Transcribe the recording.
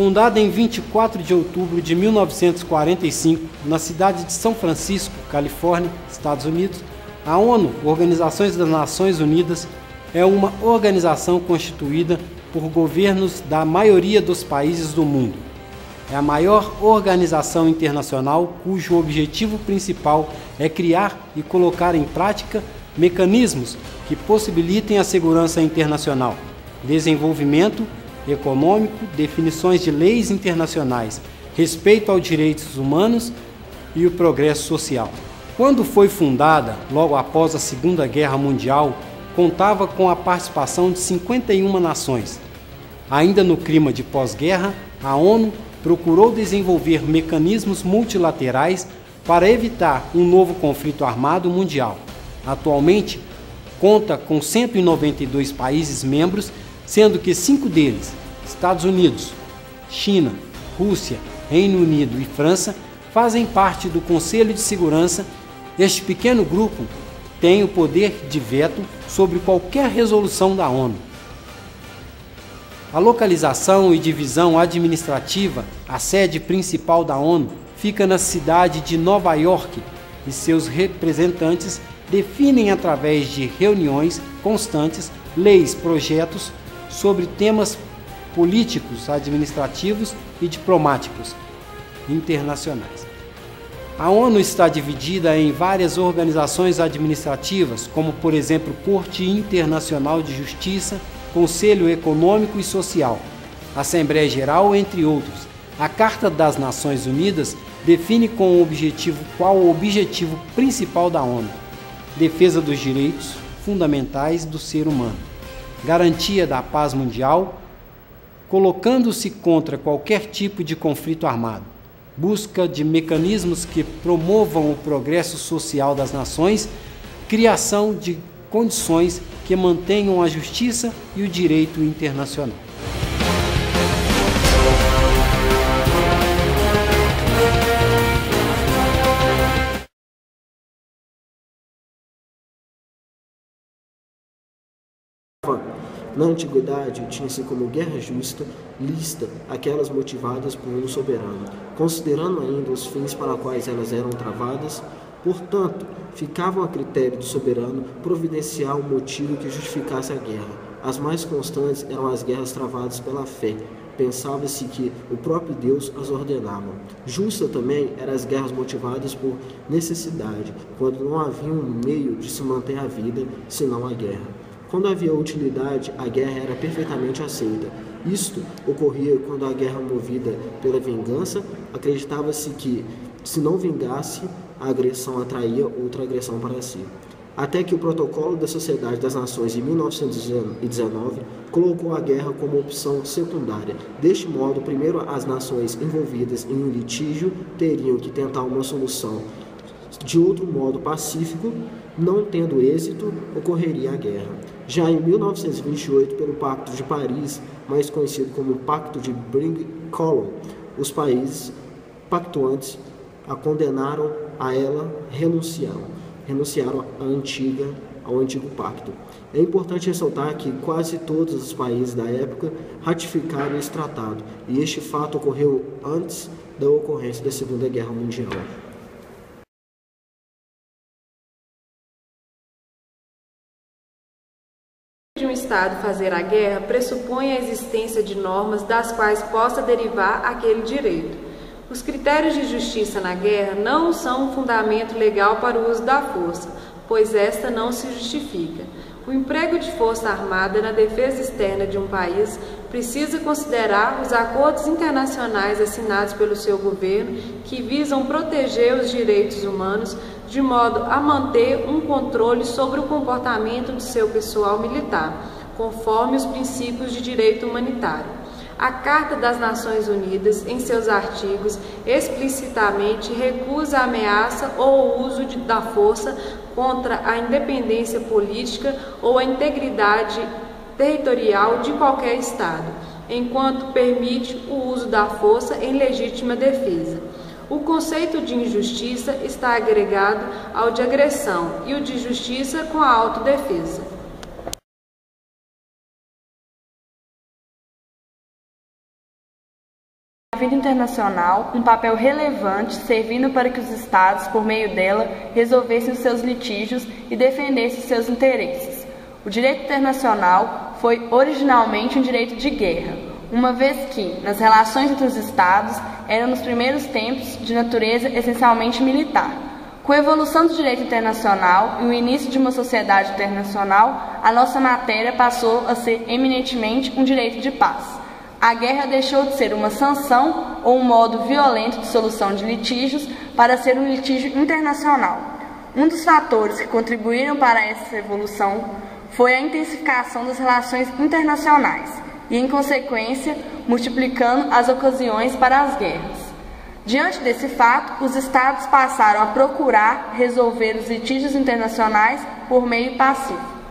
Fundada em 24 de outubro de 1945, na cidade de São Francisco, Califórnia, Estados Unidos, a ONU, Organização das Nações Unidas, é uma organização constituída por governos da maioria dos países do mundo. É a maior organização internacional cujo objetivo principal é criar e colocar em prática mecanismos que possibilitem a segurança internacional, desenvolvimento econômico, definições de leis internacionais, respeito aos direitos humanos e o progresso social. Quando foi fundada, logo após a Segunda Guerra Mundial, contava com a participação de 51 nações. Ainda no clima de pós-guerra, a ONU procurou desenvolver mecanismos multilaterais para evitar um novo conflito armado mundial. Atualmente, conta com 192 países membros, sendo que 5 deles, Estados Unidos, China, Rússia, Reino Unido e França, fazem parte do Conselho de Segurança. Este pequeno grupo tem o poder de veto sobre qualquer resolução da ONU. A localização e divisão administrativa, a sede principal da ONU, fica na cidade de Nova York e seus representantes definem através de reuniões constantes, leis, projetos sobre temas políticos, administrativos e diplomáticos internacionais. A ONU está dividida em várias organizações administrativas, como por exemplo Corte Internacional de Justiça, Conselho Econômico e Social, Assembleia Geral, entre outros. A Carta das Nações Unidas define qual o objetivo principal da ONU: defesa dos direitos fundamentais do ser humano, garantia da paz mundial, colocando-se contra qualquer tipo de conflito armado, busca de mecanismos que promovam o progresso social das nações, criação de condições que mantenham a justiça e o direito internacional. Na antiguidade, tinha-se como guerra justa, lícita, aquelas motivadas por um soberano, considerando ainda os fins para quais elas eram travadas. Portanto, ficavam a critério do soberano providenciar um motivo que justificasse a guerra. As mais constantes eram as guerras travadas pela fé. Pensava-se que o próprio Deus as ordenava. Justa também eram as guerras motivadas por necessidade, quando não havia um meio de se manter a vida, senão a guerra. Quando havia utilidade, a guerra era perfeitamente aceita. Isto ocorria quando a guerra movida pela vingança, acreditava-se que, se não vingasse, a agressão atraía outra agressão para si. Até que o Protocolo da Sociedade das Nações, em 1919, colocou a guerra como opção secundária. Deste modo, primeiro as nações envolvidas em um litígio teriam que tentar uma solução de outro modo pacífico. Não tendo êxito, ocorreria a guerra. Já em 1928, pelo Pacto de Paris, mais conhecido como Pacto de Brind-Colon, os países pactuantes a condenaram a ela, renunciaram ao antigo pacto. É importante ressaltar que quase todos os países da época ratificaram esse tratado, e este fato ocorreu antes da ocorrência da Segunda Guerra Mundial. De um Estado fazer a guerra pressupõe a existência de normas das quais possa derivar aquele direito. Os critérios de justiça na guerra não são um fundamento legal para o uso da força, pois esta não se justifica. O emprego de força armada na defesa externa de um país precisa considerar os acordos internacionais assinados pelo seu governo que visam proteger os direitos humanos de modo a manter um controle sobre o comportamento do seu pessoal militar, conforme os princípios de direito humanitário. A Carta das Nações Unidas, em seus artigos, explicitamente recusa a ameaça ou o uso da força contra a independência política ou a integridade territorial de qualquer Estado, enquanto permite o uso da força em legítima defesa. O conceito de injustiça está agregado ao de agressão e o de justiça com a autodefesa. vida internacional um papel relevante, servindo para que os Estados, por meio dela, resolvessem os seus litígios e defendessem os seus interesses. O direito internacional foi originalmente um direito de guerra, uma vez que, nas relações entre os Estados, eram nos primeiros tempos de natureza essencialmente militar. Com a evolução do direito internacional e o início de uma sociedade internacional, a nossa matéria passou a ser eminentemente um direito de paz. A guerra deixou de ser uma sanção ou um modo violento de solução de litígios para ser um litígio internacional. Um dos fatores que contribuíram para essa evolução foi a intensificação das relações internacionais e, em consequência, multiplicando as ocasiões para as guerras. Diante desse fato, os Estados passaram a procurar resolver os litígios internacionais por meio pacífico.